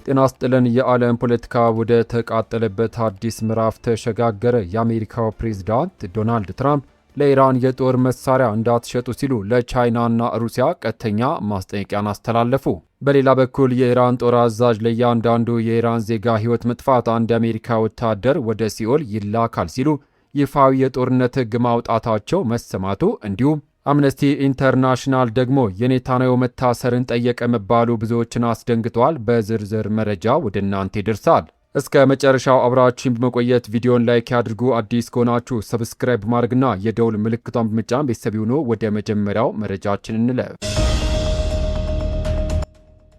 ጤና ይስጥልን። የዓለም ፖለቲካ ወደ ተቃጠለበት አዲስ ምዕራፍ ተሸጋገረ። የአሜሪካው ፕሬዝዳንት ዶናልድ ትራምፕ ለኢራን የጦር መሳሪያ እንዳትሸጡ ሲሉ ለቻይናና ሩሲያ ቀጥተኛ ማስጠንቀቂያን አስተላለፉ። በሌላ በኩል የኢራን ጦር አዛዥ ለእያንዳንዱ የኢራን ዜጋ ሕይወት መጥፋት አንድ የአሜሪካ ወታደር ወደ ሲኦል ይላካል ሲሉ ይፋዊ የጦርነት ሕግ ማውጣታቸው መሰማቱ እንዲሁም አምነስቲ ኢንተርናሽናል ደግሞ የኔታንያሁ መታሰርን ጠየቀ መባሉ ብዙዎችን አስደንግጧል። በዝርዝር መረጃ ወደ እናንተ ይደርሳል። እስከ መጨረሻው አብራችሁን በመቆየት ቪዲዮን ላይክ ያድርጉ። አዲስ ከሆናችሁ ሰብስክራይብ በማድረግና የደውል ምልክቷን በመጫን ቤተሰብ ይሁኑ። ወደ መጀመሪያው መረጃችን እንለፍ።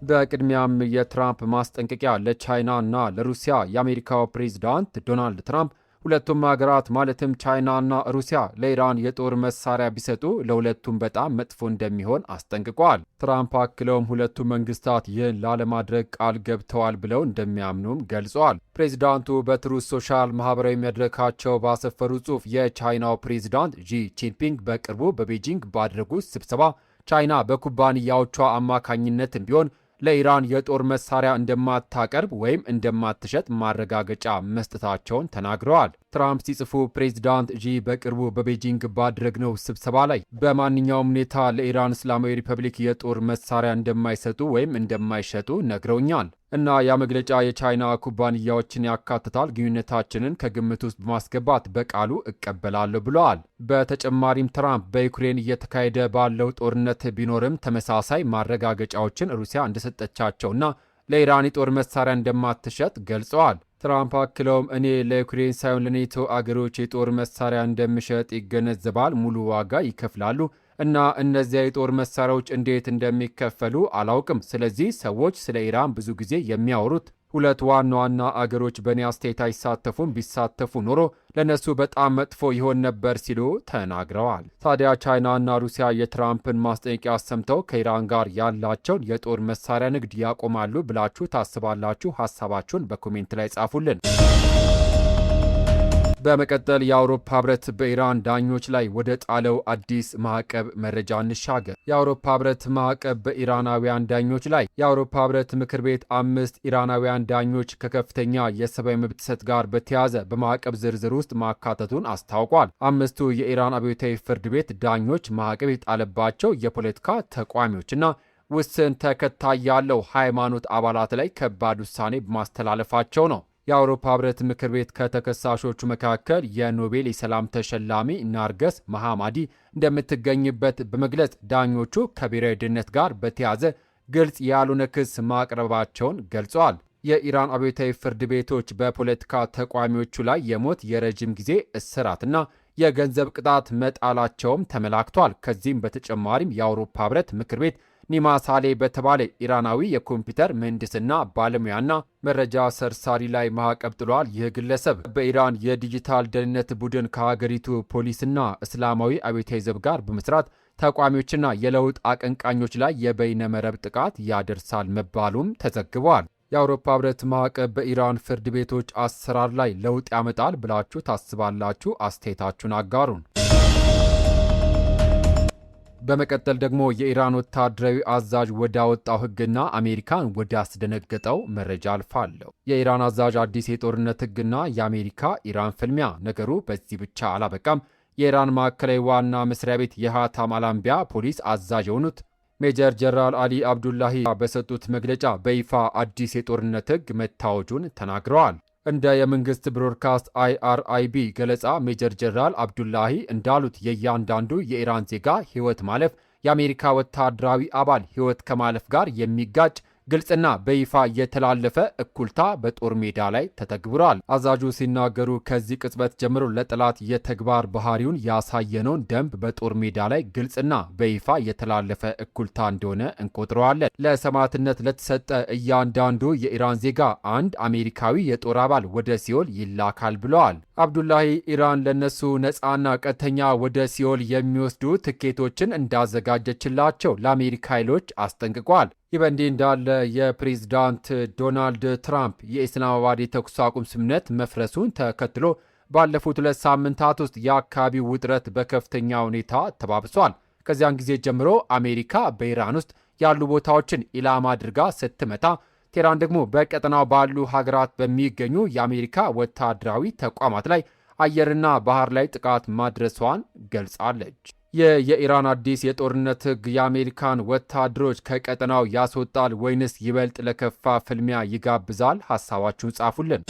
በቅድሚያም የትራምፕ ማስጠንቀቂያ ለቻይና እና ለሩሲያ። የአሜሪካው ፕሬዝዳንት ዶናልድ ትራምፕ ሁለቱም ሀገራት ማለትም ቻይናና ሩሲያ ለኢራን የጦር መሳሪያ ቢሰጡ ለሁለቱም በጣም መጥፎ እንደሚሆን አስጠንቅቋል። ትራምፕ አክለውም ሁለቱ መንግስታት ይህን ላለማድረግ ቃል ገብተዋል ብለው እንደሚያምኑም ገልጸዋል። ፕሬዚዳንቱ በትሩዝ ሶሻል ማህበራዊ መድረካቸው ባሰፈሩ ጽሑፍ የቻይናው ፕሬዚዳንት ዢ ጂንፒንግ በቅርቡ በቤጂንግ ባደረጉት ስብሰባ ቻይና በኩባንያዎቿ አማካኝነትም ቢሆን ለኢራን የጦር መሳሪያ እንደማታቀርብ ወይም እንደማትሸጥ ማረጋገጫ መስጠታቸውን ተናግረዋል። ትራምፕ ሲጽፉ ፕሬዚዳንት ዢ በቅርቡ በቤጂንግ ባደረግነው ስብሰባ ላይ በማንኛውም ሁኔታ ለኢራን እስላማዊ ሪፐብሊክ የጦር መሳሪያ እንደማይሰጡ ወይም እንደማይሸጡ ነግረውኛል እና ያ መግለጫ የቻይና ኩባንያዎችን ያካትታል። ግንኙነታችንን ከግምት ውስጥ በማስገባት በቃሉ እቀበላለሁ ብለዋል። በተጨማሪም ትራምፕ በዩክሬን እየተካሄደ ባለው ጦርነት ቢኖርም ተመሳሳይ ማረጋገጫዎችን ሩሲያ እንደሰጠቻቸውና ለኢራን የጦር መሳሪያ እንደማትሸጥ ገልጸዋል። ትራምፕ አክለውም እኔ ለዩክሬን ሳይሆን ለኔቶ አገሮች የጦር መሳሪያ እንደምሸጥ ይገነዘባል፣ ሙሉ ዋጋ ይከፍላሉ እና እነዚያ የጦር መሳሪያዎች እንዴት እንደሚከፈሉ አላውቅም። ስለዚህ ሰዎች ስለ ኢራን ብዙ ጊዜ የሚያወሩት ሁለት ዋና ዋና አገሮች በእኔ አስተያየት አይሳተፉም፣ ቢሳተፉ ኖሮ ለነሱ በጣም መጥፎ ይሆን ነበር ሲሉ ተናግረዋል። ታዲያ ቻይናና ሩሲያ የትራምፕን ማስጠንቀቂያ ሰምተው ከኢራን ጋር ያላቸውን የጦር መሳሪያ ንግድ ያቆማሉ ብላችሁ ታስባላችሁ? ሀሳባችሁን በኮሜንት ላይ ጻፉልን። በመቀጠል የአውሮፓ ህብረት በኢራን ዳኞች ላይ ወደ ጣለው አዲስ ማዕቀብ መረጃ እንሻገር። የአውሮፓ ህብረት ማዕቀብ በኢራናውያን ዳኞች ላይ። የአውሮፓ ህብረት ምክር ቤት 5 ኢራናውያን ዳኞች ከከፍተኛ የሰብአዊ መብት ጥሰት ጋር በተያያዘ በማዕቀብ ዝርዝር ውስጥ ማካተቱን አስታውቋል። 5ቱ የኢራን አብዮታዊ ፍርድ ቤት ዳኞች ማዕቀብ የጣለባቸው የፖለቲካ ተቃዋሚዎችና ውስን ተከታይ ያለው ሃይማኖት አባላት ላይ ከባድ ውሳኔ በማስተላለፋቸው ነው። የአውሮፓ ህብረት ምክር ቤት ከተከሳሾቹ መካከል የኖቤል የሰላም ተሸላሚ ናርገስ መሐማዲ እንደምትገኝበት በመግለጽ ዳኞቹ ከብሔራዊ ደህንነት ጋር በተያያዘ ግልጽ ያልሆነ ክስ ማቅረባቸውን ገልጸዋል። የኢራን አብዮታዊ ፍርድ ቤቶች በፖለቲካ ተቃዋሚዎቹ ላይ የሞት የረጅም ጊዜ እስራትና የገንዘብ ቅጣት መጣላቸውም ተመላክቷል። ከዚህም በተጨማሪም የአውሮፓ ህብረት ምክር ቤት ኒማ ሳሌ በተባለ ኢራናዊ የኮምፒውተር ምህንድስና ባለሙያና መረጃ ሰርሳሪ ላይ ማዕቀብ ጥሏል። ይህ ግለሰብ በኢራን የዲጂታል ደህንነት ቡድን ከሀገሪቱ ፖሊስና እስላማዊ አብዮታዊ ዘብ ጋር በመስራት ተቋሚዎችና የለውጥ አቀንቃኞች ላይ የበይነ መረብ ጥቃት ያደርሳል መባሉም ተዘግቧል። የአውሮፓ ህብረት ማዕቀብ በኢራን ፍርድ ቤቶች አሰራር ላይ ለውጥ ያመጣል ብላችሁ ታስባላችሁ? አስተያየታችሁን አጋሩን። በመቀጠል ደግሞ የኢራን ወታደራዊ አዛዥ ወዳወጣው ህግና አሜሪካን ወደ አስደነገጠው መረጃ አልፋለሁ። የኢራን አዛዥ አዲስ የጦርነት ህግና የአሜሪካ ኢራን ፍልሚያ። ነገሩ በዚህ ብቻ አላበቃም። የኢራን ማዕከላዊ ዋና መስሪያ ቤት የሃታም አላምቢያ ፖሊስ አዛዥ የሆኑት ሜጀር ጀነራል አሊ አብዱላሂ በሰጡት መግለጫ በይፋ አዲስ የጦርነት ህግ መታወጁን ተናግረዋል። እንደ የመንግስት ብሮድካስት አይአርአይቢ ገለጻ ሜጀር ጀነራል አብዱላሂ እንዳሉት የእያንዳንዱ የኢራን ዜጋ ህይወት ማለፍ የአሜሪካ ወታደራዊ አባል ህይወት ከማለፍ ጋር የሚጋጭ ግልጽና በይፋ የተላለፈ እኩልታ በጦር ሜዳ ላይ ተተግብሯል። አዛዡ ሲናገሩ ከዚህ ቅጽበት ጀምሮ ለጠላት የተግባር ባህሪውን ያሳየነውን ደንብ በጦር ሜዳ ላይ ግልጽና በይፋ የተላለፈ እኩልታ እንደሆነ እንቆጥረዋለን። ለሰማዕትነት ለተሰጠ እያንዳንዱ የኢራን ዜጋ አንድ አሜሪካዊ የጦር አባል ወደ ሲኦል ይላካል ብለዋል። አብዱላሂ ኢራን ለነሱ ነፃና ቀጥተኛ ወደ ሲኦል የሚወስዱ ትኬቶችን እንዳዘጋጀችላቸው ለአሜሪካ ኃይሎች አስጠንቅቋል። ይህ በእንዲህ እንዳለ የፕሬዝዳንት ዶናልድ ትራምፕ የኢስላማባድ የተኩስ አቁም ስምምነት መፍረሱን ተከትሎ ባለፉት 2 ሳምንታት ውስጥ የአካባቢው ውጥረት በከፍተኛ ሁኔታ ተባብሷል። ከዚያን ጊዜ ጀምሮ አሜሪካ በኢራን ውስጥ ያሉ ቦታዎችን ኢላማ አድርጋ ስትመታ፣ ቴህራን ደግሞ በቀጠናው ባሉ ሀገራት በሚገኙ የአሜሪካ ወታደራዊ ተቋማት ላይ አየርና ባህር ላይ ጥቃት ማድረሷን ገልጻለች። የኢራን አዲስ የጦርነት ሕግ የአሜሪካን ወታደሮች ከቀጠናው ያስወጣል ወይንስ ይበልጥ ለከፋ ፍልሚያ ይጋብዛል? ሐሳባችሁን ጻፉልን።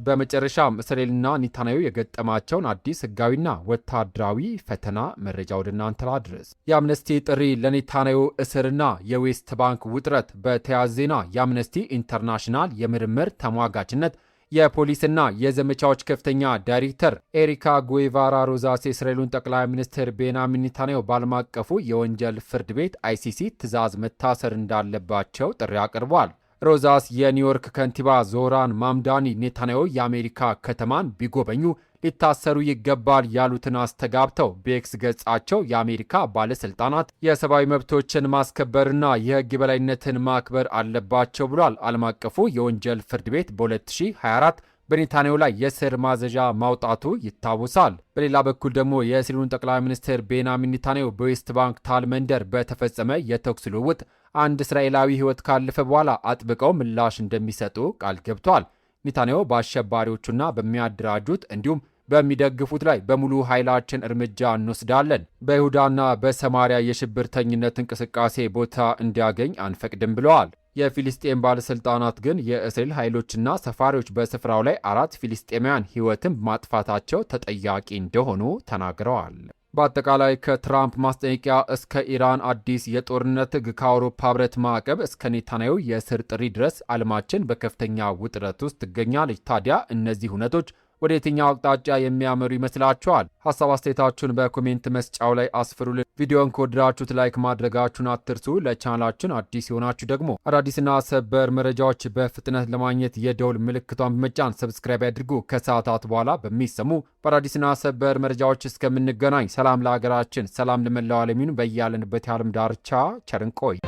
በመጨረሻም እስራኤልና ኔታንያሁ የገጠማቸውን አዲስ ሕጋዊና ወታደራዊ ፈተና መረጃ ወደ እናንተ ላድርስ። የአምነስቲ ጥሪ ለኔታንያሁ እስርና የዌስት ባንክ ውጥረት። በተያያዘ ዜና የአምነስቲ ኢንተርናሽናል የምርምር ተሟጋችነት የፖሊስና የዘመቻዎች ከፍተኛ ዳይሬክተር ኤሪካ ጉዌቫራ ሮዛስ የእስራኤሉን ጠቅላይ ሚኒስትር ቤንያሚን ኔታንያሁ በዓለም አቀፉ የወንጀል ፍርድ ቤት አይሲሲ ትዕዛዝ መታሰር እንዳለባቸው ጥሪ አቅርቧል። ሮዛስ የኒውዮርክ ከንቲባ ዞራን ማምዳኒ ኔታንያሁ የአሜሪካ ከተማን ቢጎበኙ ሊታሰሩ ይገባል ያሉትን አስተጋብተው በኤክስ ገጻቸው የአሜሪካ ባለስልጣናት የሰብአዊ መብቶችን ማስከበርና የሕግ የበላይነትን ማክበር አለባቸው ብሏል። ዓለም አቀፉ የወንጀል ፍርድ ቤት በ2024 በኔታንያሁ ላይ የእስር ማዘዣ ማውጣቱ ይታወሳል። በሌላ በኩል ደግሞ የእስራኤሉን ጠቅላይ ሚኒስትር ቤንያሚን ኔታንያሁ በዌስት ባንክ ታል መንደር በተፈጸመ የተኩስ ልውውጥ አንድ እስራኤላዊ ሕይወት ካለፈ በኋላ አጥብቀው ምላሽ እንደሚሰጡ ቃል ገብቷል። ኔታንያሁ በአሸባሪዎቹና በሚያደራጁት እንዲሁም በሚደግፉት ላይ በሙሉ ኃይላችን እርምጃ እንወስዳለን፣ በይሁዳና በሰማሪያ የሽብርተኝነት እንቅስቃሴ ቦታ እንዲያገኝ አንፈቅድም ብለዋል። የፊልስጤም ባለሥልጣናት ግን የእስራኤል ኃይሎችና ሰፋሪዎች በስፍራው ላይ 4 ፊልስጤማውያን ሕይወትን ማጥፋታቸው ተጠያቂ እንደሆኑ ተናግረዋል። በአጠቃላይ ከትራምፕ ማስጠንቀቂያ እስከ ኢራን አዲስ የጦርነት ሕግ ከአውሮፓ ሕብረት ማዕቀብ እስከ ኔታንያሁ የእስር ጥሪ ድረስ ዓለማችን በከፍተኛ ውጥረት ውስጥ ትገኛለች። ታዲያ እነዚህ ሁነቶች ወደ የትኛው አቅጣጫ የሚያመሩ ይመስላችኋል? ሀሳብ አስተያየታችሁን በኮሜንት መስጫው ላይ አስፍሩልን። ቪዲዮን ከወደዳችሁት ላይክ ማድረጋችሁን አትርሱ። ለቻናላችን አዲስ የሆናችሁ ደግሞ አዳዲስና ሰበር መረጃዎች በፍጥነት ለማግኘት የደውል ምልክቷን በመጫን ሰብስክራይብ ያድርጉ። ከሰዓታት በኋላ በሚሰሙ በአዳዲስና ሰበር መረጃዎች እስከምንገናኝ ሰላም ለሀገራችን፣ ሰላም ለመላው ዓለም ይሁን። በያለንበት የዓለም ዳርቻ ቸር እንቆይ።